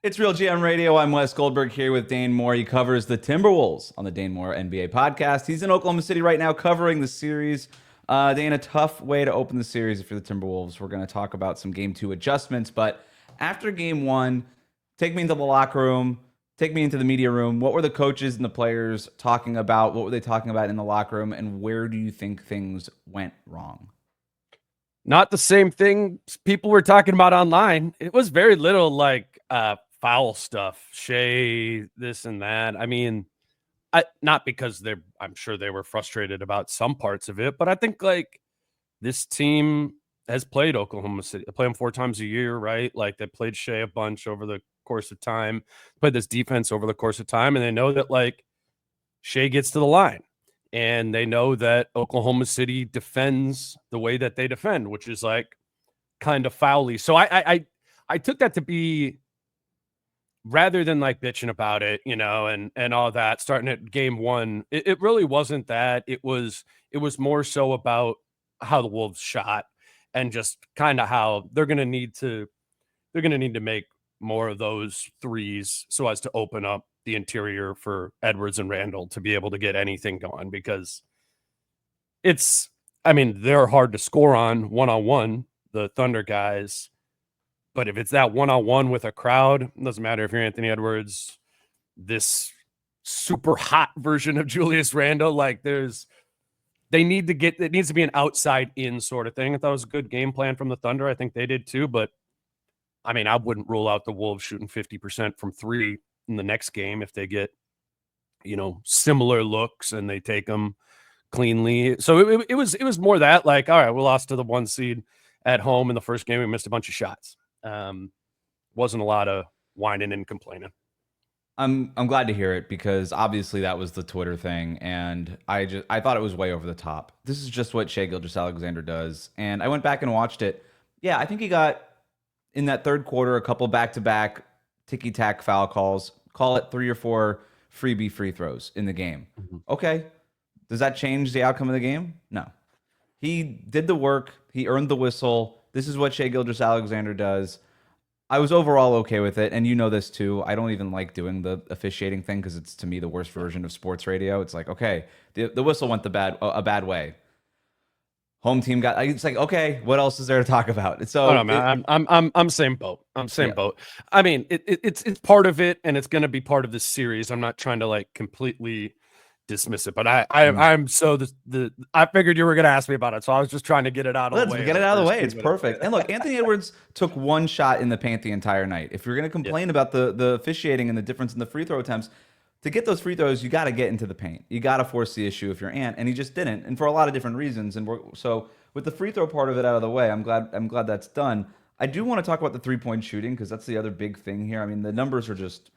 It's Real GM Radio. I'm Wes Goldberg here with Dane Moore. He covers the Timberwolves on the Dane Moore NBA Podcast. He's in Oklahoma City right now covering the series. Dane, a tough way to open the series if you're the Timberwolves. We're going to talk about some Game 2 adjustments, but after Game 1, take me into the locker room, take me into the media room. What were the coaches and the players talking about? What were they talking about in the locker room, and where do you think things went wrong? Not the same thing people were talking about online. It was very little like foul stuff, Shea, this and that. I mean, not because I'm sure they were frustrated about some parts of it, but I think like this team has played Oklahoma City. They play them 4 times a year, right? Like they played Shea a bunch over the course of time, played this defense over the course of time, and they know that like Shea gets to the line. And they know that Oklahoma City defends the way that they defend, which is like kind of foully. So I took that to be, rather than like bitching about it, you know, and all that, starting at Game 1, it really wasn't that. It was more so about how the Wolves shot and just kind of how they're going to need to make more of those threes so as to open up the interior for Edwards and Randall to be able to get anything going, because they're hard to score on one-on-one, the Thunder guys. But if it's that one-on-one with a crowd, it doesn't matter if you're Anthony Edwards, this super hot version of Julius Randle, like it needs to be an outside in sort of thing. I thought it was a good game plan from the Thunder. I think they did too, but I mean, I wouldn't rule out the Wolves shooting 50% from 3 in the next game if they get, you know, similar looks and they take them cleanly. So it was more that like, all right, we lost to the 1 seed at home in the first game. We missed a bunch of shots. Wasn't a lot of whining and complaining. I'm glad to hear it, because obviously that was the Twitter thing, and I thought it was way over the top. This is just what Shai Gilgeous-Alexander does, and I went back and watched it. Yeah, I think he got in that third quarter a couple back-to-back ticky-tack foul calls. Call it 3 or 4 freebie free throws in the game. Mm-hmm. Okay, does that change the outcome of the game? No. He did the work. He earned the whistle. This is what Shai Gilgeous-Alexander does. I was overall okay with it, and you know this too. I don't even like doing the officiating thing because it's, to me, the worst version of sports radio. It's like, okay, the whistle went a bad way. Home team got. It's like, okay, what else is there to talk about? So, I'm same boat. Boat. I mean, it's part of it, and it's going to be part of this series. I'm not trying to like completely dismiss it, but I'm so I figured you were going to ask me about it, so I was just trying to get it out of the way. Let's get it out of the way. It's perfect. And look, Anthony Edwards took 1 shot in the paint the entire night. If you're going to complain about the officiating and the difference in the free throw attempts, to get those free throws, you got to get into the paint. You got to force the issue if you're Ant, and he just didn't, and for a lot of different reasons. And so with the free throw part of it out of the way, I'm glad that's done. I do want to talk about the 3-point shooting, because that's the other big thing here. I mean, the numbers are just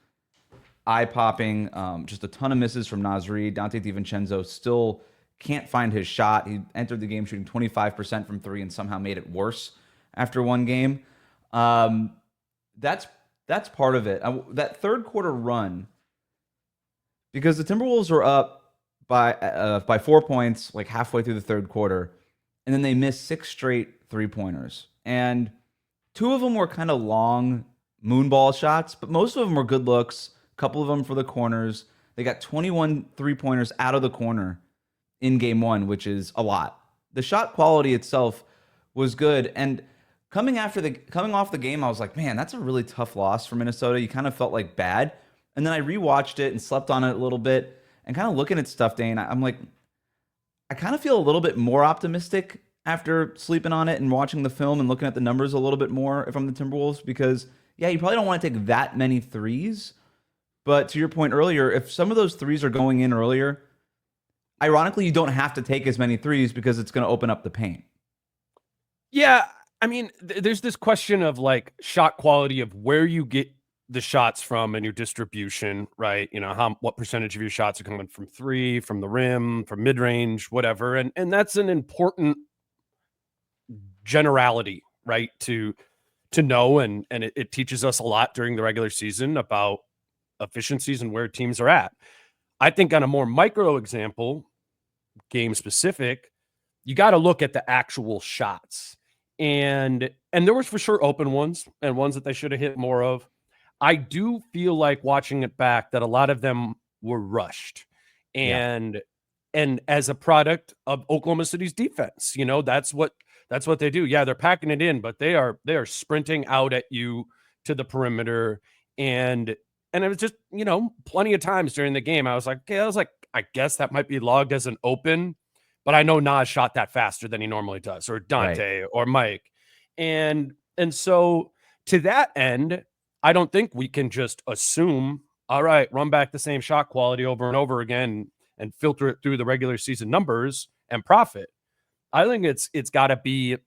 eye-popping. Just a ton of misses from Nasri. Dante DiVincenzo still can't find his shot. He entered the game shooting 25% from 3 and somehow made it worse after 1 game. That's part of it. That third quarter run, because the Timberwolves were up by 4 points like halfway through the third quarter, and then they missed 6 straight 3-pointers. And 2 of them were kind of long moonball shots, but most of them were good looks. Couple of them for the corners. They got 21 3-pointers out of the corner in Game 1, which is a lot. The shot quality itself was good, and coming off the game, I was like, man, that's a really tough loss for Minnesota. You kind of felt like bad, and then I rewatched it and slept on it a little bit, and kind of looking at stuff, Dane, I'm like, I kind of feel a little bit more optimistic after sleeping on it and watching the film and looking at the numbers a little bit more if I'm the Timberwolves, because yeah, you probably don't want to take that many threes. But to your point earlier, if some of those threes are going in earlier, ironically, you don't have to take as many threes because it's going to open up the paint. Yeah, I mean, there's this question of like shot quality of where you get the shots from and your distribution, right? You know, what percentage of your shots are coming from 3, from the rim, from mid-range, whatever. And that's an important generality, right? To know, and it teaches us a lot during the regular season about efficiencies and where teams are at. I think on a more micro example, game specific, you got to look at the actual shots. And there was for sure open ones and ones that they should have hit more of. I do feel like watching it back that a lot of them were rushed. And as a product of Oklahoma City's defense, that's what they do. Yeah, they're packing it in, but they are sprinting out at you to the perimeter. And it was just, plenty of times during the game I was like, I guess that might be logged as an open, but I know Nas shot that faster than he normally does, or Dante or Mike. And so to that end, I don't think we can just assume, all right, run back the same shot quality over and over again and filter it through the regular season numbers and profit. I think it's got to be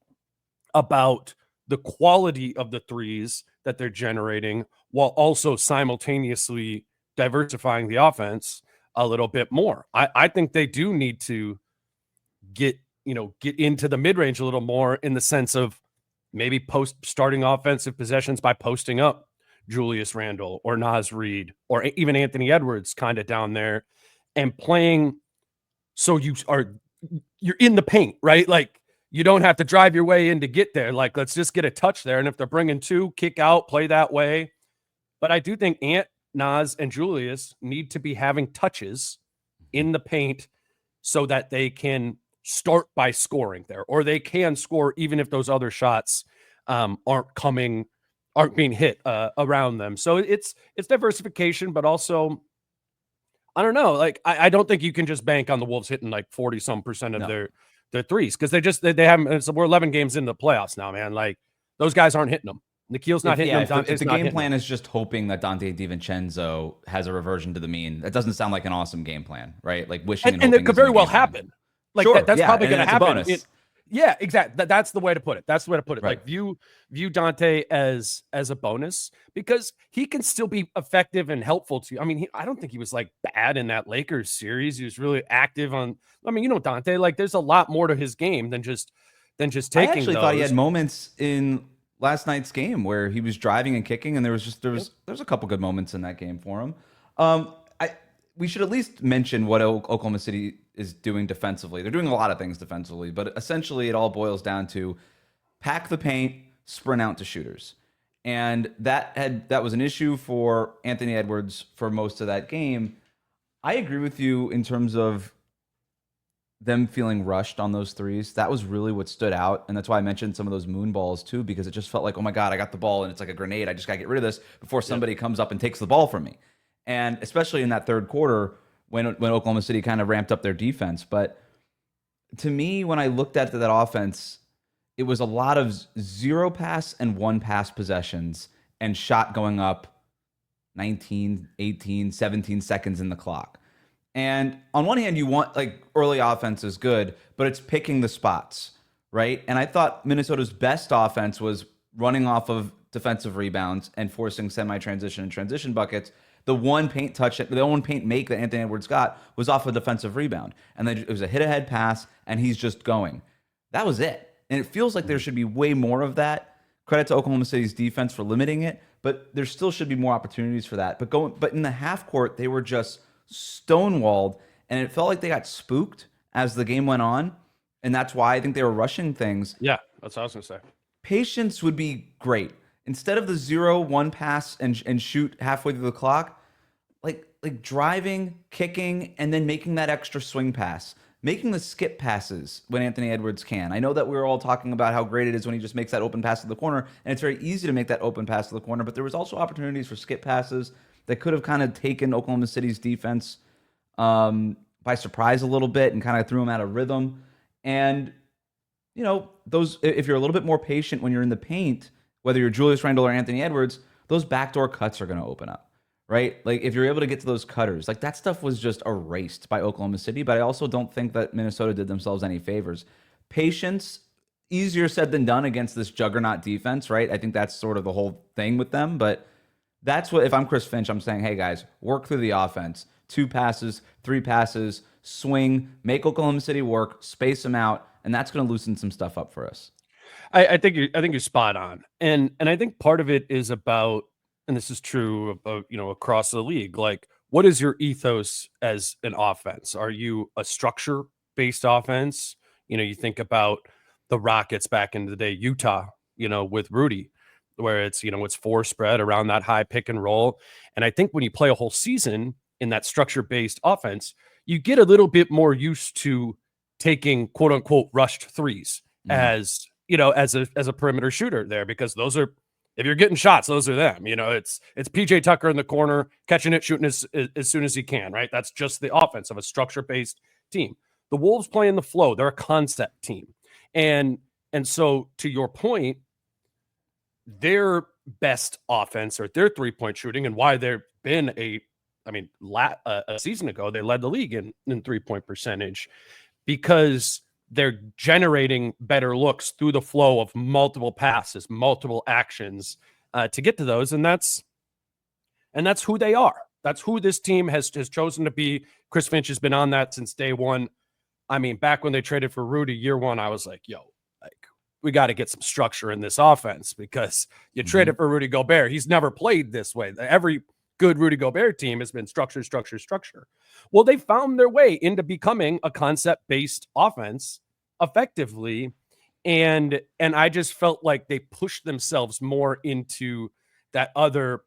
about the quality of the threes that they're generating while also simultaneously diversifying the offense a little bit more. I think they do need to get into the mid-range a little more, in the sense of maybe starting offensive possessions by posting up Julius Randle or Naz Reid or even Anthony Edwards kind of down there, and playing so you're in the paint, right? Like, you don't have to drive your way in to get there. Like, let's just get a touch there. And if they're bringing two, kick out, play that way. But I do think Ant, Naz, and Julius need to be having touches in the paint so that they can start by scoring there, or they can score even if those other shots aren't being hit around them. So it's diversification, but also, I don't know. Like, I don't think you can just bank on the Wolves hitting like 40% of their threes, because they haven't. We're 11 games into the playoffs now, man. Like, those guys aren't hitting them. Nikhil's not hitting them. If the game plan is just hoping that Dante DiVincenzo has a reversion to the mean, that doesn't sound like an awesome game plan, right? Like wishing and hoping it could very well happen. Like, sure, that's probably going to happen. Yeah, exactly. That's the way to put it. Right. Like, view Dante as a bonus, because he can still be effective and helpful to you. I mean, I don't think he was like bad in that Lakers series. He was really active on. I mean, Dante. Like, there's a lot more to his game than just taking. I actually thought he had moments in last night's game where he was driving and kicking, and there's a couple good moments in that game for him. We should at least mention what Oklahoma City is doing defensively. They're doing a lot of things defensively, but essentially it all boils down to pack the paint, sprint out to shooters. And that was an issue for Anthony Edwards for most of that game. I agree with you in terms of them feeling rushed on those threes. That was really what stood out. And that's why I mentioned some of those moon balls too, because it just felt like, oh my God, I got the ball and it's like a grenade. I just got to get rid of this before somebody comes up and takes the ball from me. And especially in that third quarter when Oklahoma City kind of ramped up their defense. But to me, when I looked at that offense, it was a lot of 0 pass and 1 pass possessions and shot going up 19, 18, 17 seconds in the clock. And on one hand, you want, like, early offense is good, but it's picking the spots, right? And I thought Minnesota's best offense was running off of defensive rebounds and forcing semi-transition and transition buckets. The one paint make that Anthony Edwards got was off a defensive rebound. And then it was a hit-ahead pass, and he's just going. That was it. And it feels like there should be way more of that. Credit to Oklahoma City's defense for limiting it, but there still should be more opportunities for that. But in the half court, they were just stonewalled, and it felt like they got spooked as the game went on. And that's why I think they were rushing things. Yeah, that's what I was going to say. Patience would be great. Instead of the 0-1 pass and shoot halfway through the clock, like driving, kicking, and then making that extra swing pass, making the skip passes when Anthony Edwards can. I know that we were all talking about how great it is when he just makes that open pass to the corner, and it's very easy to make that open pass to the corner, but there was also opportunities for skip passes that could have kind of taken Oklahoma City's defense by surprise a little bit and kind of threw them out of rhythm. And, those, if you're a little bit more patient when you're in the paint, whether you're Julius Randle or Anthony Edwards, those backdoor cuts are going to open up, right? Like, if you're able to get to those cutters, like, that stuff was just erased by Oklahoma City, but I also don't think that Minnesota did themselves any favors. Patience, easier said than done against this juggernaut defense, right? I think that's sort of the whole thing with them, but that's what, if I'm Chris Finch, I'm saying, hey guys, work through the offense. 2 passes, 3 passes, swing, make Oklahoma City work, space them out, and that's going to loosen some stuff up for us. I think you're spot on, and I think part of it is about, and this is true about across the league. Like, what is your ethos as an offense? Are you a structure based offense? You think about the Rockets back in the day, Utah. With Rudy, where it's, it's 4 spread around that high pick and roll. And I think when you play a whole season in that structure-based offense, you get a little bit more used to taking quote unquote rushed threes as, as a perimeter shooter there, because those are, if you're getting shots, those are them. It's PJ Tucker in the corner, catching it, shooting as soon as he can, right? That's just the offense of a structure-based team. The Wolves play in the flow. They're a concept team. And so to your point, their best offense or their three-point shooting, and why they've been a season ago, they led the league in three-point percentage, because they're generating better looks through the flow of multiple passes, multiple actions to get to those. And that's who they are. That's who this team has chosen to be. Chris Finch has been on that since day one. I mean, back when they traded for Rudy year one, I was like, we got to get some structure in this offense, because you traded for Rudy Gobert. He's never played this way. Every good Rudy Gobert team has been structure. Well, they found their way into becoming a concept-based offense effectively. And I just felt like they pushed themselves more into that other,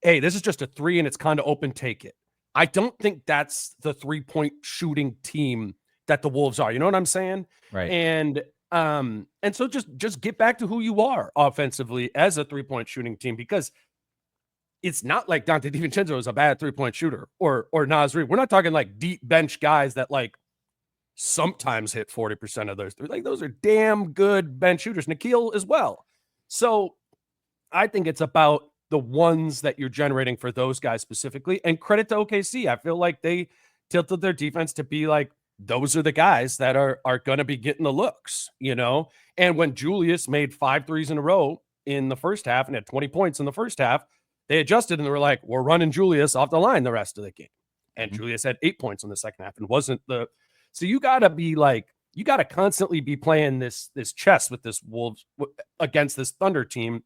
hey, this is just a three and it's kind of open, take it. I don't think that's the three-point shooting team that the Wolves are. You know what I'm saying? Right. And so just get back to who you are offensively as a three-point shooting team, because it's not like Dante DiVincenzo is a bad three-point shooter or Naz Reid. We're not talking like deep bench guys that like sometimes hit 40% of those three. Like, those are damn good bench shooters. Nikhil as well. So I think it's about the ones that you're generating for those guys specifically. And credit to OKC. I feel like they tilted their defense to be like, those are the guys that are going to be getting the looks, And when Julius made 5 threes in a row in the first half and had 20 points in the first half, they adjusted and they were like, we're running Julius off the line the rest of the game. And Julius had 8 points in the second half and wasn't the. So you got to be like, you got to constantly be playing this chess with this Wolves against this Thunder team.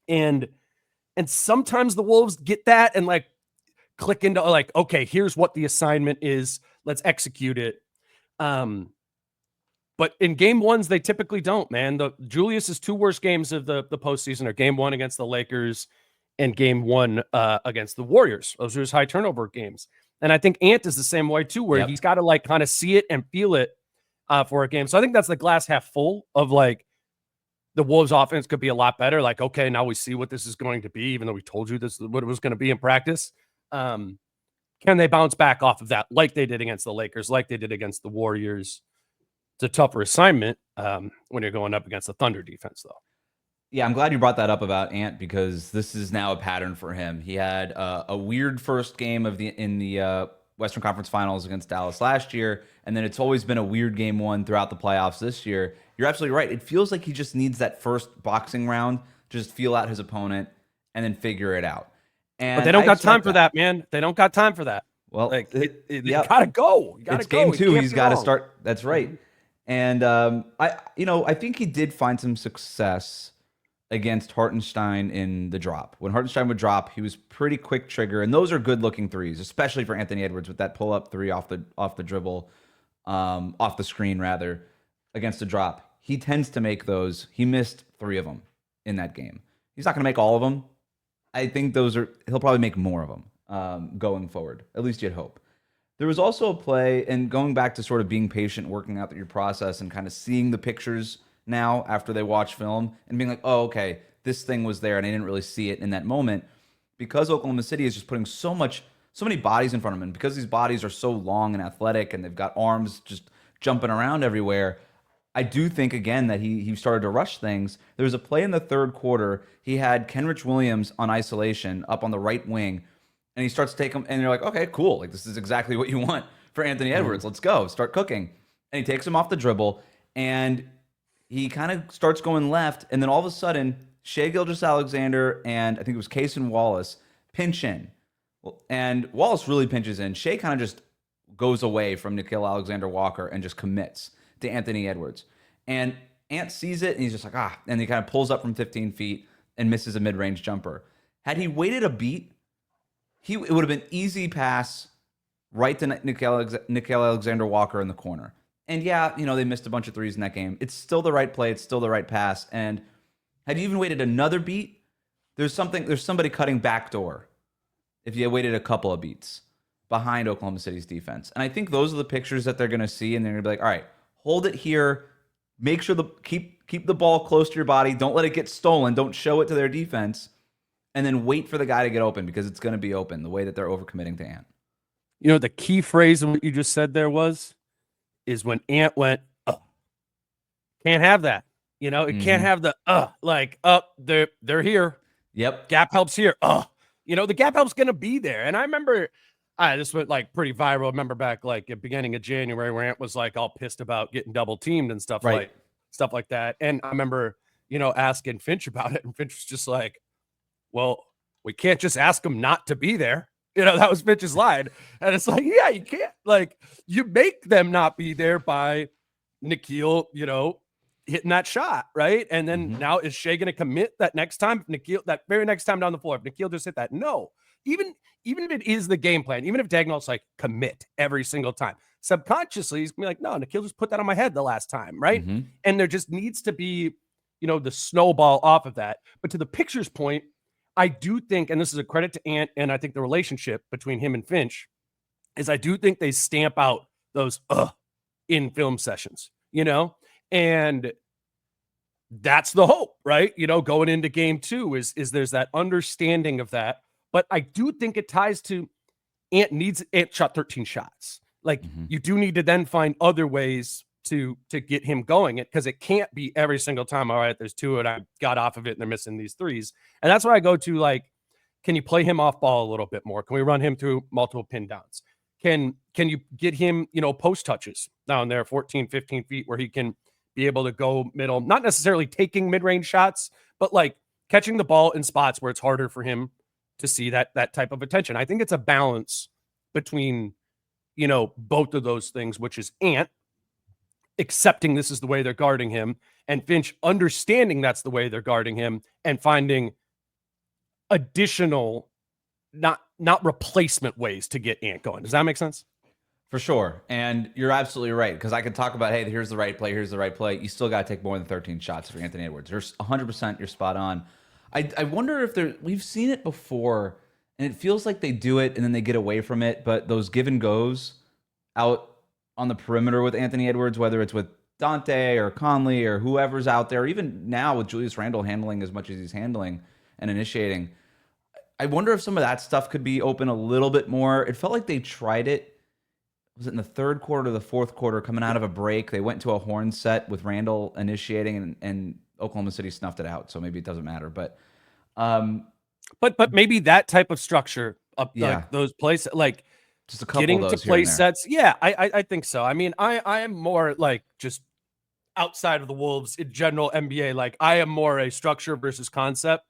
And sometimes the Wolves get that and like click into like, okay, here's what the assignment is. Let's execute it. But in game ones, they typically don't, man. Julius's 2 worst games of the postseason are game 1 against the Lakers and game 1 against the Warriors. Those are his high turnover games. And I think Ant is the same way too, where he's got to like kind of see it and feel it for a game. So I think that's the glass half full of like the Wolves offense could be a lot better. Like, okay, now we see what this is going to be, even though we told you this is what it was going to be in practice. Can they bounce back off of that like they did against the Lakers, like they did against the Warriors? It's a tougher assignment when you're going up against the Thunder defense, though. Yeah, I'm glad you brought that up about Ant, because this is now a pattern for him. He had a weird first game in the Western Conference Finals against Dallas last year, and then it's always been a weird game 1 throughout the playoffs this year. You're absolutely right. It feels like he just needs that first boxing round to just feel out his opponent and then figure it out. But they don't got time for that, man. They don't got time for that. Well, like, you gotta go. It's game 2. He's got to start. That's right. And I think he did find some success against Hartenstein in the drop. When Hartenstein would drop, he was pretty quick trigger, and those are good-looking threes, especially for Anthony Edwards with that pull-up 3 off the dribble, off the screen rather, against the drop. He tends to make those. He missed 3 of them in that game. He's not going to make all of them. I think he'll probably make more of them going forward. At least you'd hope. There was also a play, and going back to sort of being patient, working out your process, and kind of seeing the pictures now after they watch film and being like, oh, okay, this thing was there and I didn't really see it in that moment, because Oklahoma City is just putting so many bodies in front of them, and because these bodies are so long and athletic and they've got arms just jumping around everywhere. I do think, again, that he started to rush things. There was a play in the third quarter. He had Kenrich Williams on isolation up on the right wing, and he starts to take him, and you're like, okay, cool. Like, this is exactly what you want for Anthony Edwards. Let's go. Start cooking. And he takes him off the dribble, and he kind of starts going left, and then all of a sudden, Shai Gilgeous-Alexander and I think it was Cason Wallace pinch in. And Wallace really pinches in. Shai kind of just goes away from Nickeil Alexander-Walker and just commits to Anthony Edwards. And Ant sees it, and he's just like, and he kind of pulls up from 15 feet and misses a mid-range jumper. Had he waited a beat, it would have been easy pass right to Nickeil Alexander-Walker in the corner. And yeah, they missed a bunch of threes in that game. It's still the right play. It's still the right pass. And Had you even waited another beat, there's somebody cutting backdoor. If you waited a couple of beats behind Oklahoma City's defense. And I think those are the pictures that they're going to see, and they're going to be like, all right, hold it here. Make sure keep the ball close to your body. Don't let it get stolen. Don't show it to their defense. And then wait for the guy to get open, because it's going to be open the way that they're overcommitting to Ant. You know, the key phrase in what you just said there is when Ant went, can't have that. You know, it can't have the, they're here. Yep. Gap help's here. You know, the gap help's going to be there. And I remember, this went like pretty viral. I remember back like at beginning of January where Ant was like all pissed about getting double teamed and stuff like that. And I remember, you know, asking Finch about it, and Finch was just like, well, we can't just ask him not to be there. You know, that was Finch's line. And it's like, yeah, you can't. Like, you make them not be there by Nickeil, you know, hitting that shot, right? And then now is Shea going to commit that next time? That very next time down the floor, if Nickeil just hit that? No. Even if it is the game plan, even if Dagnall's like commit every single time, subconsciously he's gonna be like, no, Nickeil just put that on my head the last time, right? And there just needs to be, you know, the snowball off of that. But to the pictures point, I do think, and this is a credit to Ant, and I think the relationship between him and Finch is, I do think they stamp out those in film sessions, you know, and that's the hope, right? You know, going into game 2 is there's that understanding of that. But I do think it ties to Ant shot 13 shots. Like, you do need to then find other ways to get him going, because it can't be every single time, all right, there's 2 and I got off of it and they're missing these 3s. And that's where I go to, like, can you play him off ball a little bit more? Can we run him through multiple pin downs? Can you get him, you know, post touches down there 14, 15 feet where he can be able to go middle, not necessarily taking mid-range shots, but like catching the ball in spots where it's harder for him to see that type of attention. I think it's a balance between, you know, both of those things, which is Ant accepting this is the way they're guarding him, and Finch understanding that's the way they're guarding him, and finding additional, not replacement ways to get Ant going. Does that make sense? For sure. And you're absolutely right, because I could talk about, hey, here's the right play, here's the right play. You still got to take more than 13 shots for Anthony Edwards. You're 100%, you're spot on. I wonder if we've seen it before, and it feels like they do it and then they get away from it, but those give and goes out on the perimeter with Anthony Edwards, whether it's with Dante or Conley or whoever's out there, even now with Julius Randle handling as much as he's handling and initiating, I wonder if some of that stuff could be open a little bit more. It felt like they tried it. Was it in the third quarter or the fourth quarter, coming out of a break? They went to a horn set with Randle initiating, and Oklahoma City snuffed it out. So maybe it doesn't matter. But maybe that type of structure, like those plays, like just a couple getting of those to play here and sets. Yeah, I think so. I mean, I am more like, just outside of the Wolves in general NBA, like I am more a structure versus concept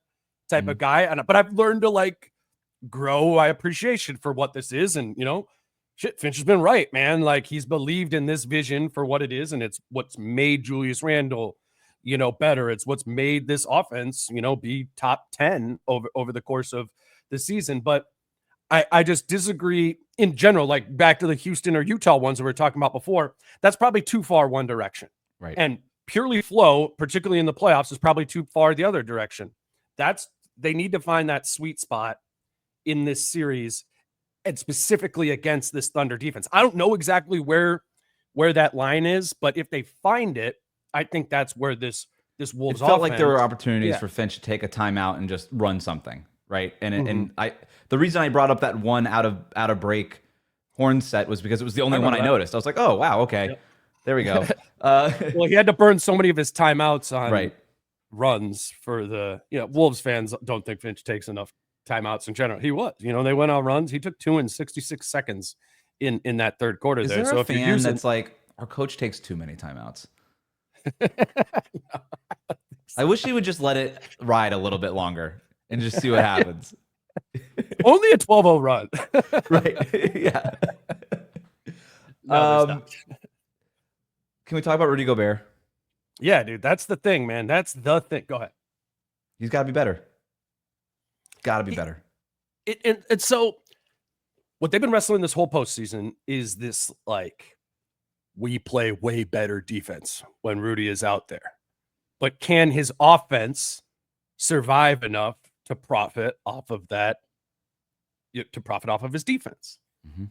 type of guy. But I've learned to like grow my appreciation for what this is. And, you know, shit, Finch has been right, man. Like, he's believed in this vision for what it is, and it's what's made Julius Randle, you know, better. It's what's made this offense, you know, be top 10 over the course of the season. But I just disagree in general, like back to the Houston or Utah ones that we were talking about before. That's probably too far one direction. Right. And purely flow, particularly in the playoffs, is probably too far the other direction. They need to find that sweet spot in this series, and specifically against this Thunder defense. I don't know exactly where that line is, but if they find it, I think that's where this Wolves it felt offense, like there were opportunities for Finch to take a timeout and just run something, right? And the reason I brought up that one out of break horn set was because it was the only one I noticed. I was like, oh wow, okay, there we go. Well, he had to burn so many of his timeouts on runs for the Wolves fans don't think Finch takes enough timeouts in general. He was, they went on runs. He took 2 in 66 seconds in that third quarter. Is there so a if fan that's like, our coach takes too many timeouts? I wish he would just let it ride a little bit longer and just see what happens. Only a 12-0 run. Right. Yeah. Can we talk about Rudy Gobert? Yeah, dude. That's the thing, man. That's the thing. Go ahead. He's got to be better. Got to be better. And so what they've been wrestling this whole postseason is this, like, we play way better defense when Rudy is out there. But can his offense survive enough to profit off of that, to profit off of his defense. Mm-hmm.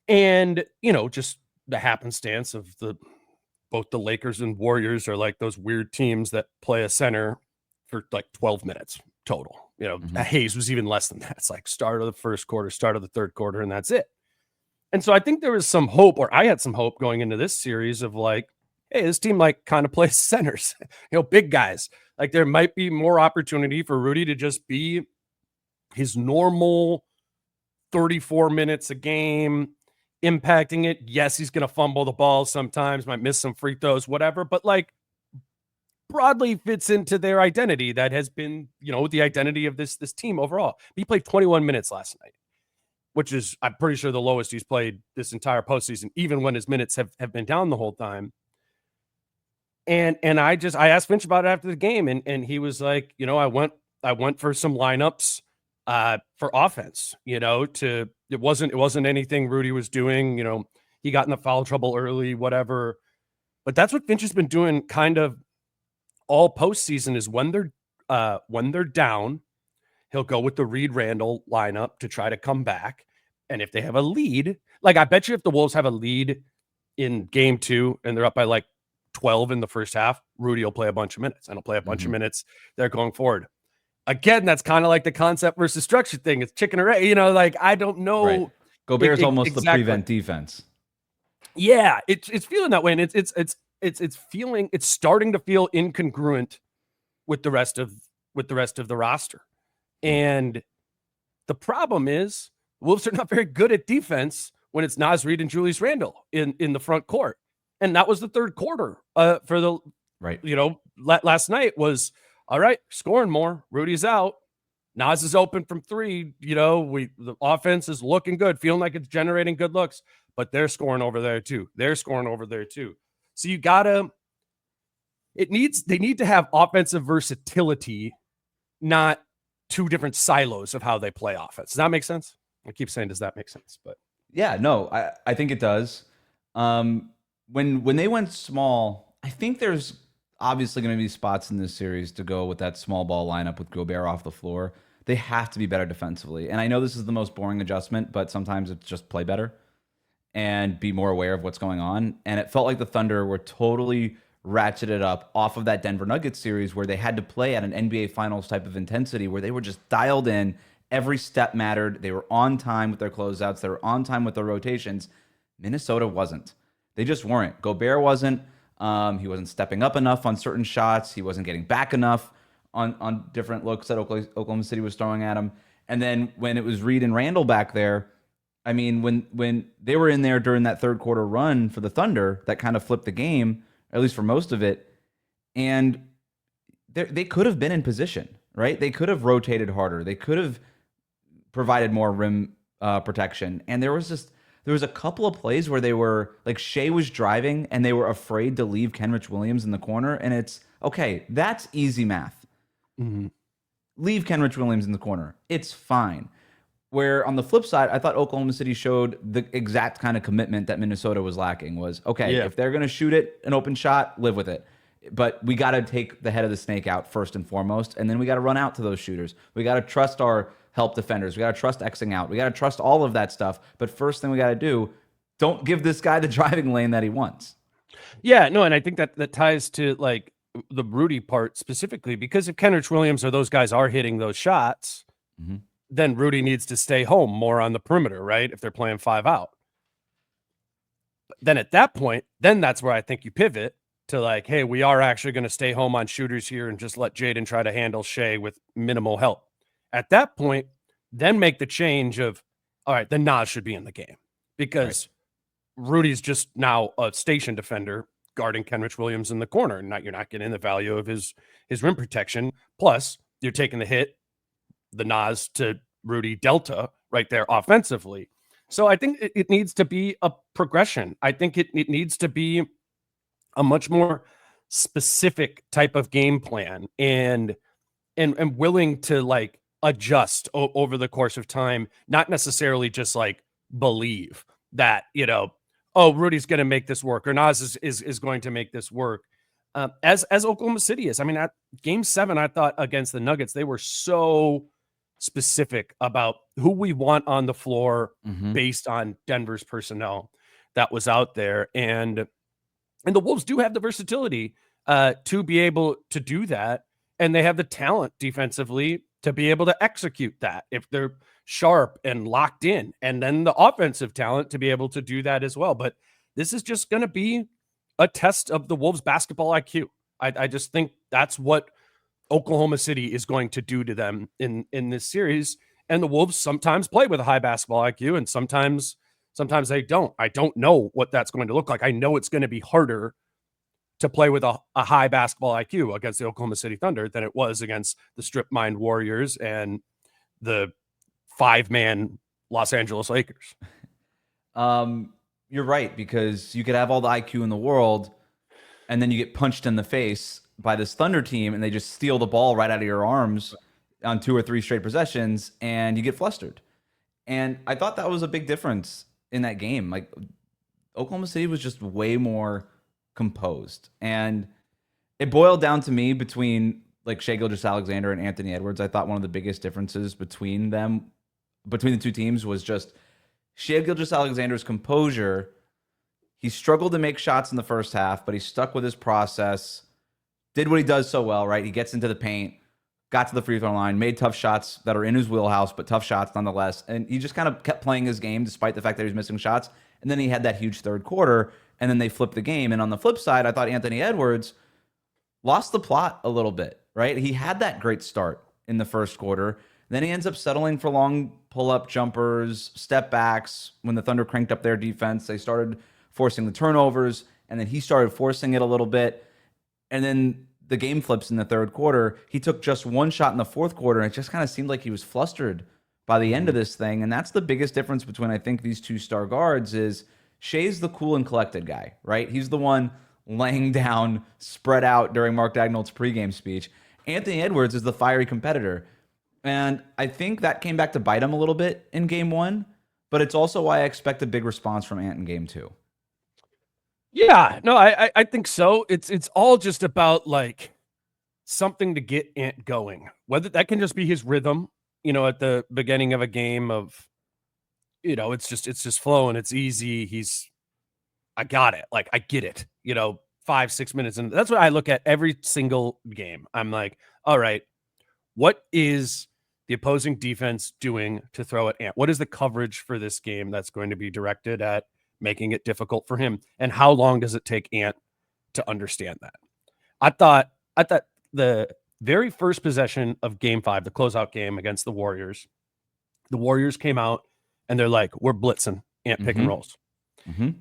And, just the happenstance of both the Lakers and Warriors are like those weird teams that play a center for like 12 minutes total. Mm-hmm. Hayes was even less than that. It's like start of the first quarter, start of the third quarter, and that's it. And so I think there was some hope, or I had some hope going into this series of like, hey, this team like kind of plays centers, big guys. Like there might be more opportunity for Rudy to just be his normal 34 minutes a game, impacting it. Yes, he's going to fumble the ball sometimes, might miss some free throws, whatever, but like broadly fits into their identity that has been, the identity of this team overall. He played 21 minutes last night, which is, I'm pretty sure, the lowest he's played this entire postseason, even when his minutes have been down the whole time. And I asked Finch about it after the game, and he was like, I went for some lineups for offense, it wasn't anything Rudy was doing, he got in the foul trouble early, whatever. But that's what Finch has been doing kind of all postseason, is when they're down, he'll go with the Reed Randall lineup to try to come back. And if they have a lead, like I bet you if the Wolves have a lead in game 2 and they're up by like 12 in the first half, Rudy will play a bunch of minutes, and he'll play a bunch of minutes there going forward. Again, that's kind of like the concept versus structure thing. It's chicken or egg, like I don't know. Right. Gobert's almost the prevent defense. Yeah, it's feeling that way, and it's starting to feel incongruent with the rest of the roster. And the problem is Wolves are not very good at defense when it's Naz Reid and Julius Randle in the front court. And that was the third quarter for the right. Last night was all right, scoring more. Rudy's out. Naz is open from 3. The offense is looking good, feeling like it's generating good looks, but they're scoring over there too. So they need to have offensive versatility, not 2 different silos of how they play offense. Does that make sense? I keep saying, does that make sense? But yeah, no, I think it does. When they went small, I think there's obviously going to be spots in this series to go with that small ball lineup with Gobert off the floor. They have to be better defensively. And I know this is the most boring adjustment, but sometimes it's just play better and be more aware of what's going on. And it felt like the Thunder were totally ratcheted up off of that Denver Nuggets series where they had to play at an NBA Finals type of intensity where they were just dialed in. Every step mattered. They were on time with their closeouts. They were on time with their rotations. Minnesota wasn't. They just weren't. Gobert wasn't. He wasn't stepping up enough on certain shots. He wasn't getting back enough on different looks that Oklahoma City was throwing at him. And then when it was Reed and Randall back there, I mean, when they were in there during that third quarter run for the Thunder, that kind of flipped the game, at least for most of it. And they could have been in position, right? They could have rotated harder. They could have provided more rim protection. And there was a couple of plays where they were like Shea was driving and they were afraid to leave Kenrich Williams in the corner. And it's okay. That's easy math. Mm-hmm. Leave Kenrich Williams in the corner. It's fine. Where on the flip side, I thought Oklahoma City showed the exact kind of commitment that Minnesota was lacking was, okay, if they're going to shoot it, an open shot, live with it. But we got to take the head of the snake out first and foremost. And then we got to run out to those shooters. We got to trust our help defenders. We got to trust Xing out. We got to trust all of that stuff. But first thing we got to do, don't give this guy the driving lane that he wants. Yeah, no, and I think that ties to like the Rudy part specifically, because if Kenrich Williams or those guys are hitting those shots, then Rudy needs to stay home more on the perimeter, right? If they're playing 5 out. Then at that point, then that's where I think you pivot to like, hey, we are actually going to stay home on shooters here and just let Jaden try to handle Shea with minimal help. At that point, then make the change of, all right, then Naz should be in the game because Rudy's just now a station defender guarding Kenrich Williams in the corner. And you're not getting the value of his rim protection. Plus, you're taking the hit, the Naz to Rudy delta right there offensively. So I think it needs to be a progression. I think it needs to be a much more specific type of game plan and willing to like adjust over the course of time, not necessarily just like believe that, oh, Rudy's going to make this work or Naz is going to make this work. as Oklahoma City is. I mean, at Game 7, I thought against the Nuggets, they were so specific about who we want on the floor based on Denver's personnel that was out there. And the Wolves do have the versatility to be able to do that. And they have the talent defensively to be able to execute that if they're sharp and locked in. And then the offensive talent to be able to do that as well. But this is just going to be a test of the Wolves basketball IQ. I just think that's what Oklahoma City is going to do to them in this series. And the Wolves sometimes play with a high basketball IQ and sometimes they don't. I don't know what that's going to look like. I know it's going to be harder to play with a high basketball IQ against the Oklahoma City Thunder than it was against the strip mined Warriors and the 5-man Los Angeles Lakers. You're right, because you could have all the IQ in the world and then you get punched in the face by this Thunder team and they just steal the ball right out of your arms on 2 or 3 straight possessions and you get flustered. And I thought that was a big difference in that game. Like, Oklahoma City was just way more composed. And it boiled down to me between like Shai Gilgeous-Alexander and Anthony Edwards. I thought one of the biggest differences between the two teams was just Shai Gilgeous-Alexander's composure. He struggled to make shots in the first half, but he stuck with his process, did what he does so well, right? He gets into the paint, got to the free throw line, made tough shots that are in his wheelhouse, but tough shots nonetheless. And he just kind of kept playing his game despite the fact that he was missing shots. And then he had that huge third quarter, and then they flipped the game. And on the flip side, I thought Anthony Edwards lost the plot a little bit, right? He had that great start in the first quarter. Then he ends up settling for long pull-up jumpers, step backs. When the Thunder cranked up their defense, they started forcing the turnovers, and then he started forcing it a little bit. And then the game flips in the third quarter. He took just one shot in the fourth quarter, and it just kind of seemed like he was flustered by the end of this thing. And that's the biggest difference between, I think, these two star guards is Shai's the cool and collected guy, right? He's the one laying down, spread out during Mark Daigneault's pregame speech. Anthony Edwards is the fiery competitor. And I think that came back to bite him a little bit in game 1, but it's also why I expect a big response from Ant in game 2. Yeah, no, I think so. It's all just about like something to get Ant going. Whether that can just be his rhythm, at the beginning of a game of, it's just flowing. It's easy. I got it. Like, I get it, 5-6 minutes. And that's what I look at every single game. I'm like, all right, what is the opposing defense doing to throw at Ant? What is the coverage for this game that's going to be directed at making it difficult for him? And how long does it take Ant to understand that? I thought the very first possession of game 5, the closeout game against the Warriors came out and they're like, we're blitzing Ant pick and rolls.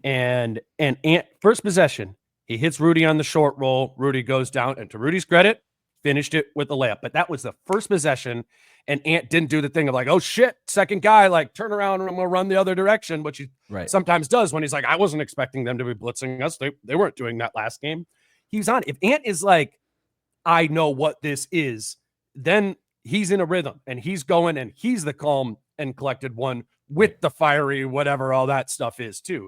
And Ant, first possession, he hits Rudy on the short roll. Rudy goes down, and to Rudy's credit, finished it with a layup. But that was the first possession, and Ant didn't do the thing of like, oh shit, second guy, like turn around and I'm gonna run the other direction, which he sometimes does when he's like, I wasn't expecting them to be blitzing us. They weren't doing that last game. He's on. If Ant is like, I know what this is, then he's in a rhythm and he's going and he's the calm and collected one with the fiery, whatever all that stuff is too.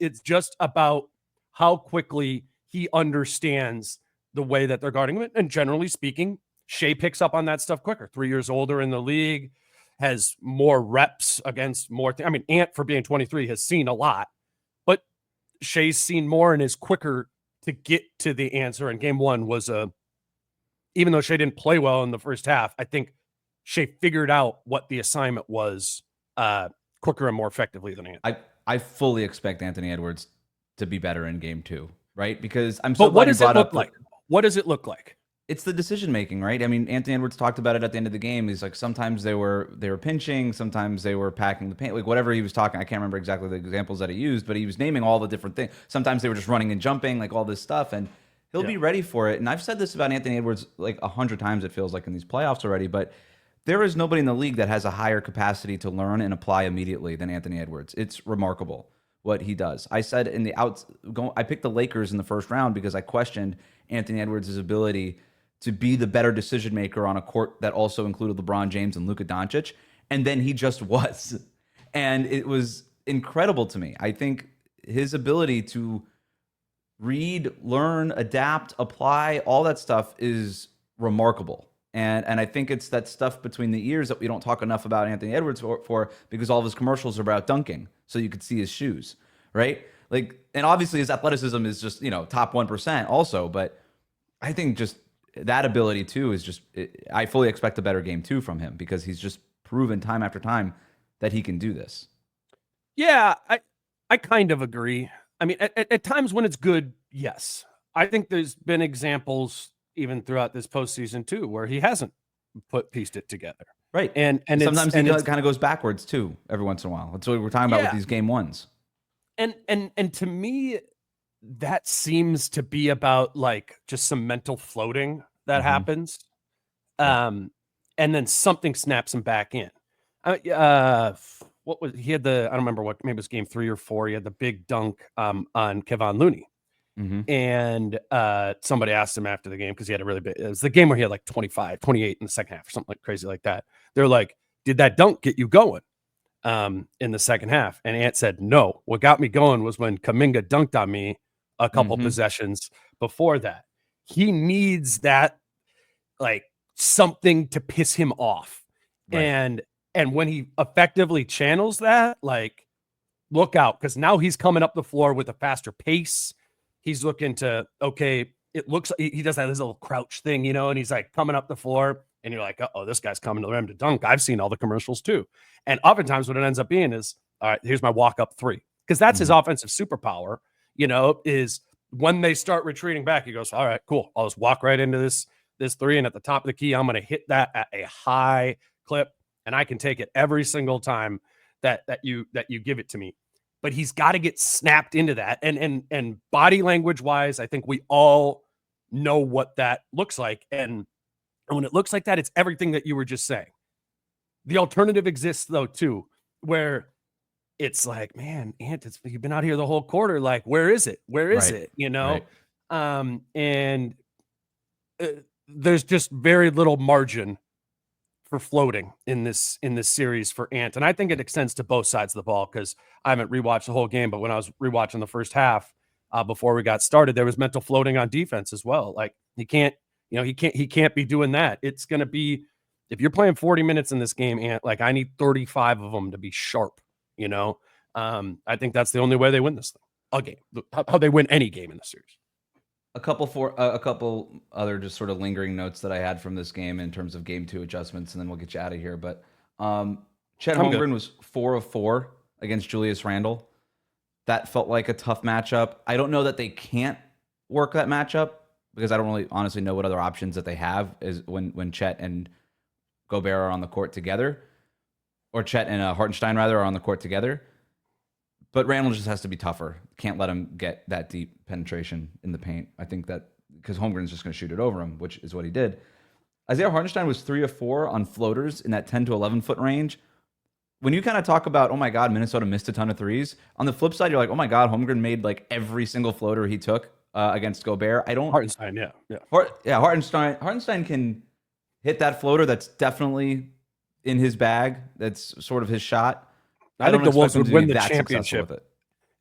It's just about how quickly he understands the way that they're guarding him. And generally speaking, Shai picks up on that stuff quicker. 3 years older in the league, has more reps against more. I mean, Ant, for being 23, has seen a lot, but Shai's seen more and is quicker to get to the answer. And game 1 was even though Shai didn't play well in the first half, I think Shai figured out what the assignment was quicker and more effectively than Ant. I fully expect Anthony Edwards to be better in game 2, right? Because I'm so But what glad does you it brought look up like? What does it look like? It's the decision making, right? I mean, Anthony Edwards talked about it at the end of the game. He's like, sometimes they were pinching, sometimes they were packing the paint, like whatever he was talking. I can't remember exactly the examples that he used, but he was naming all the different things. Sometimes they were just running and jumping, like all this stuff, and he'll be ready for it. And I've said this about Anthony Edwards like 100 times, it feels like, in these playoffs already, but there is nobody in the league that has a higher capacity to learn and apply immediately than Anthony Edwards. It's remarkable what he does. I said I picked the Lakers in the first round because I questioned Anthony Edwards' ability to be the better decision maker on a court that also included LeBron James and Luka Doncic, and then he just was. And it was incredible to me. I think his ability to read, learn, adapt, apply, all that stuff is remarkable. And I think it's that stuff between the ears that we don't talk enough about Anthony Edwards for because all of his commercials are about dunking, so you could see his shoes, right? Like, and obviously his athleticism is just, top 1% also, but I think just that ability too is just, I fully expect a better game too from him because he's just proven time after time that he can do this. Yeah, I kind of agree. I mean, at times when it's good, yes. I think there's been examples even throughout this postseason too, where he hasn't pieced it together. Right. And sometimes he kind of goes backwards too every once in a while. That's what we're talking about with these game ones. And to me, that seems to be about like just some mental floating that happens. And then something snaps him back in. What was he had I don't remember what, maybe it was game 3 or 4. He had the big dunk on Kevon Looney. And somebody asked him after the game because he had a really big, it was the game where he had like 25, 28 in the second half or something like crazy like that. They're like, did that dunk get you going in the second half? And Ant said, no. What got me going was when Kuminga dunked on me a couple possessions before that. He needs that, like, something to piss him off. Right. And when he effectively channels that, like, look out, because now he's coming up the floor with a faster pace. He's looking to, okay, it looks like he does that little crouch thing, and he's like coming up the floor, and you're like, oh, this guy's coming to the rim to dunk. I've seen all the commercials too. And oftentimes what it ends up being is, all right, here's my walk up 3. Because that's his offensive superpower, is when they start retreating back, he goes, all right, cool. I'll just walk right into this 3. And at the top of the key, I'm going to hit that at a high clip. And I can take it every single time that you give it to me. But he's got to get snapped into that. And body language wise, I think we all know what that looks like. And when it looks like that, it's everything that you were just saying. The alternative exists though, too, where it's like, man, Ant, you've been out here the whole quarter. Like, where is it? Where is it? Right. And there's just very little margin for floating in this series for Ant. And I think it extends to both sides of the ball because I haven't rewatched the whole game, but when I was rewatching the first half before we got started, there was mental floating on defense as well. Like he can't be doing that. It's going to be, if you're playing 40 minutes in this game, Ant, like I need 35 of them to be sharp, I think that's the only way they win this thing. A game, how they win any game in the series. A couple other just sort of lingering notes that I had from this game in terms of game 2 adjustments, and then we'll get you out of here. But Chet Holmgren was 4 of 4 against Julius Randle. That felt like a tough matchup. I don't know that they can't work that matchup because I don't really honestly know what other options that they have is when Chet and Gobert are on the court together, or Chet and Hartenstein rather are on the court together. But Randle just has to be tougher. Can't let him get that deep penetration in the paint. I think that because Holmgren's just going to shoot it over him, which is what he did. Isaiah Hartenstein was 3 of 4 on floaters in that 10 to 11 foot range. When you kind of talk about, oh my God, Minnesota missed a ton of threes. On the flip side, you're like, oh my God, Holmgren made like every single floater he took against Gobert. Hartenstein, yeah. Hartenstein can hit that floater. That's definitely in his bag. That's sort of his shot. I think the Wolves would win the championship.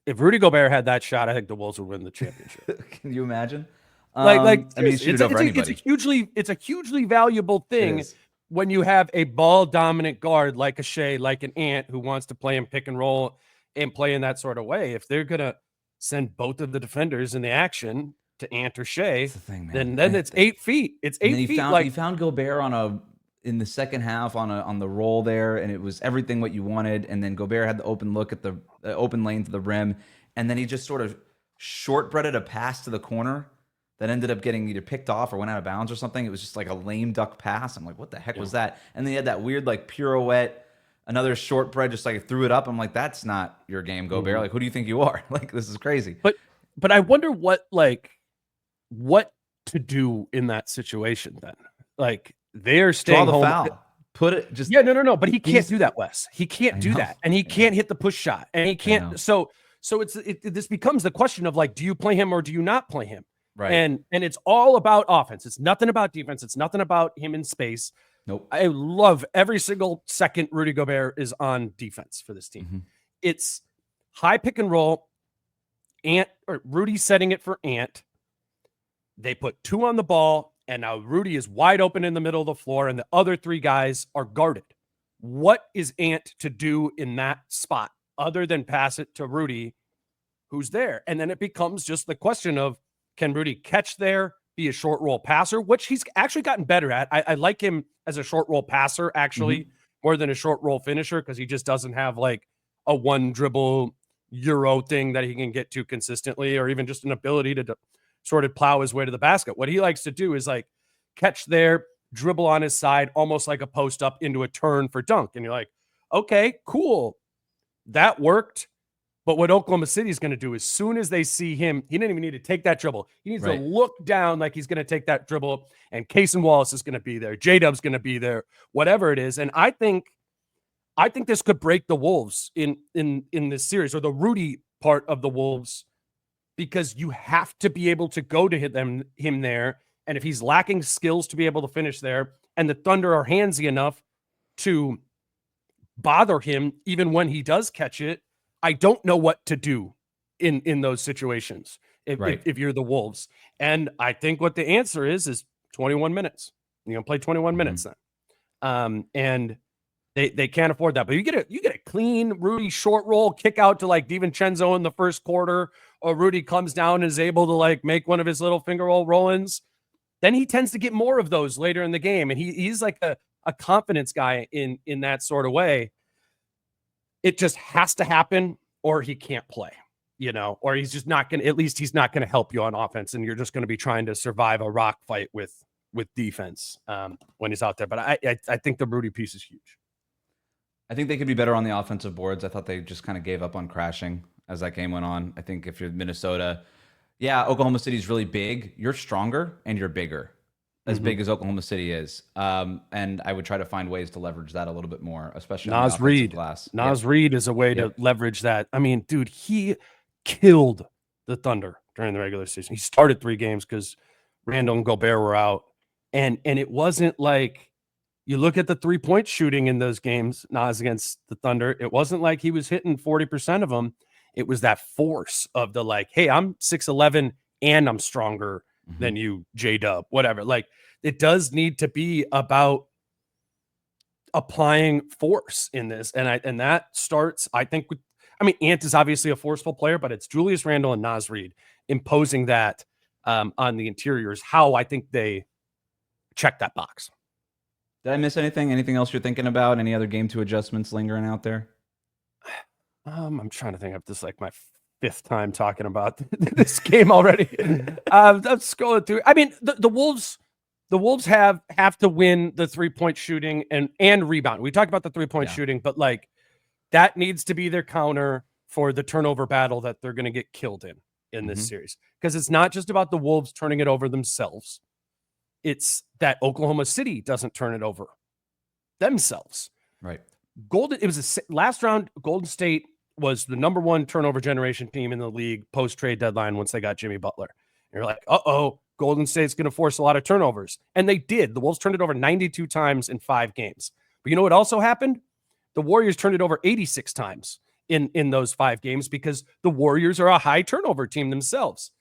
If Rudy Gobert had that shot, I think the Wolves would win the championship. Can you imagine? I mean, it's a hugely valuable thing when you have a ball dominant guard like a Shea, like an Ant who wants to play in pick and roll and play in that sort of way. If they're gonna send both of the defenders in the action to Ant or Shea, then it's 8 feet. It's 8 feet. He found Gobert in the second half on the roll there, and it was everything what you wanted. And then Gobert had the open look at the open lane to the rim, and then he just sort of short-breaded a pass to the corner that ended up getting either picked off or went out of bounds or something. It was just like a lame duck pass. I'm like, what the heck was that? And then he had that weird like pirouette, another shortbread, just like threw it up. I'm like, that's not your game, Gobert. Like, who do you think you are? Like, this is crazy. But I wonder what to do in that situation then. Like, they're staying Draw the home. Foul. Put it just no. But he can't do that, Wes. He can't do that, and he can't hit the push shot, and he can't. So this becomes the question of like, do you play him or do you not play him? Right. And it's all about offense. It's nothing about defense. It's nothing about him in space. Nope. I love every single second Rudy Gobert is on defense for this team. It's high pick and roll, Rudy setting it for Ant. They put 2 on the ball, and now Rudy is wide open in the middle of the floor, and the other 3 guys are guarded. What is Ant to do in that spot other than pass it to Rudy, who's there? And then it becomes just the question of, can Rudy catch there, be a short roll passer, which he's actually gotten better at. I like him as a short roll passer, actually, more than a short roll finisher, because he just doesn't have like a one dribble Euro thing that he can get to consistently, or even just an ability to sort of plow his way to the basket. What he likes to do is like catch there, dribble on his side, almost like a post up into a turn for dunk. And you're like, okay, cool. That worked. But what Oklahoma City is going to do, as soon as they see him, he didn't even need to take that dribble. He needs to look down like he's going to take that dribble, and Cason Wallace is going to be there. J-Dub's going to be there, whatever it is. And I think this could break the Wolves in this series, or the Rudy part of the Wolves, because you have to be able to go to him there. And if he's lacking skills to be able to finish there, and the Thunder are handsy enough to bother him even when he does catch it, I don't know what to do in those situations if you're the Wolves. And I think what the answer is 21 minutes. You're going to play 21 minutes then. And they can't afford that. But you get a clean Rudy short roll kick out to like DiVincenzo in the first quarter, or Rudy comes down and is able to like make one of his little finger roll-ins. Then he tends to get more of those later in the game. And he's like a confidence guy in that sort of way. It just has to happen, or he can't play, or he's just not going to, at least he's not going to help you on offense. And you're just going to be trying to survive a rock fight with defense when he's out there. But I think the Rudy piece is huge. I think they could be better on the offensive boards. I thought they just kind of gave up on crashing as that game went on. I think if you're Minnesota, Oklahoma City's really big. You're stronger and you're bigger. As big as Oklahoma City is. And I would try to find ways to leverage that a little bit more, especially on the offensive glass. Nas Reed is a way to leverage that. I mean, dude, he killed the Thunder during the regular season. He started 3 games because Randall and Gobert were out. And it wasn't like, you look at the 3-point shooting in those games, Nas against the Thunder, it wasn't like he was hitting 40% of them. It was that force of the like, hey, I'm 6'11" and I'm stronger than you, J-Dub, whatever. Like, it does need to be about applying force in this. And that starts, I think, with, Ant is obviously a forceful player, but it's Julius Randle and Nas Reed imposing that on the interiors, how I think they check that box. Did I miss anything? Anything else you're thinking about? Any other game 2 adjustments lingering out there? I'm trying to think of this like my 5th time talking about this game already. I'm scrolling through. The Wolves have to win the 3-point shooting and rebound. We talked about the 3-point shooting, but like that needs to be their counter for the turnover battle that they're going to get killed in this series. Because it's not just about the Wolves turning it over themselves. It's that Oklahoma City doesn't turn it over themselves. Right. Last round, Golden State was the number 1 turnover generation team in the league post-trade deadline once they got Jimmy Butler. And you're like, Golden State's going to force a lot of turnovers. And they did. The Wolves turned it over 92 times in 5 games. But you know what also happened? The Warriors turned it over 86 times in those 5 games because the Warriors are a high turnover team themselves.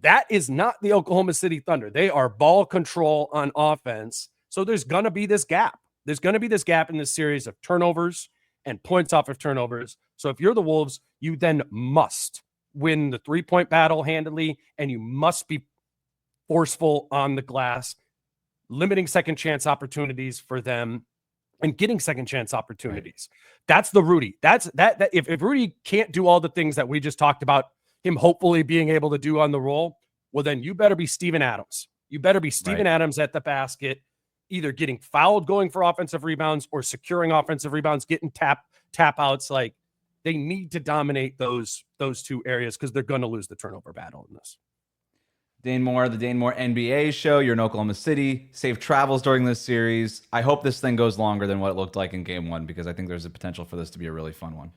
That is not the Oklahoma City Thunder. They are ball control on offense. So there's going to be this gap. There's going to be this gap in this series of turnovers and points off of turnovers. So if you're the Wolves, you then must win the 3-point battle handily, and you must be forceful on the glass, limiting second chance opportunities for them and getting second chance opportunities. Right. That's the Rudy. That's that if Rudy can't do all the things that we just talked about him hopefully being able to do on the roll, well, then you better be Steven Adams. You better be Steven Adams at the basket, either getting fouled going for offensive rebounds or securing offensive rebounds, getting tap outs. Like, they need to dominate those 2 areas because they're going to lose the turnover battle in this. Dane Moore, the Dane Moore NBA show. You're in Oklahoma City. Safe travels during this series. I hope this thing goes longer than what it looked like in game 1, because I think there's a potential for this to be a really fun one.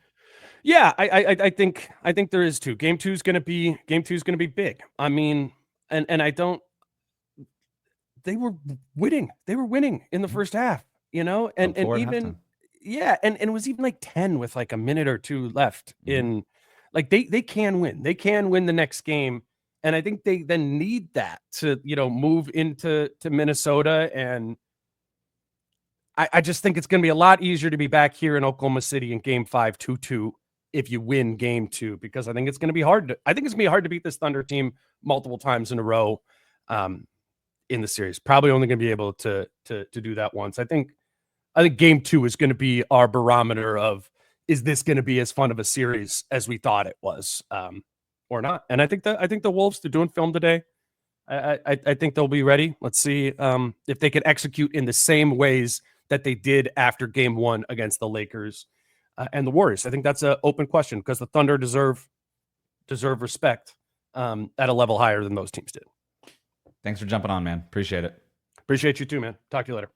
Yeah, I think there is too. Game 2 is going to be big. They were winning. They were winning in the first half, and even, and it was even like 10 with like a minute or 2 left in Like they can win. They can win the next game. And I think they then need that to, move into Minnesota. And I just think it's going to be a lot easier to be back here in Oklahoma City in game 5, 2-2 if you win game 2, because I think it's going to be hard. I think it's going to be hard to beat this Thunder team multiple times in a row in the series. Probably only going to be able to do that once. I think game 2 is going to be our barometer of, is this going to be as fun of a series as we thought it was, or not? And I think the Wolves, they're doing film today. I think they'll be ready. Let's see if they can execute in the same ways that they did after game 1 against the Lakers and the Warriors. I think that's an open question, because the Thunder deserve respect at a level higher than those teams did. Thanks for jumping on, man. Appreciate it. Appreciate you too, man. Talk to you later.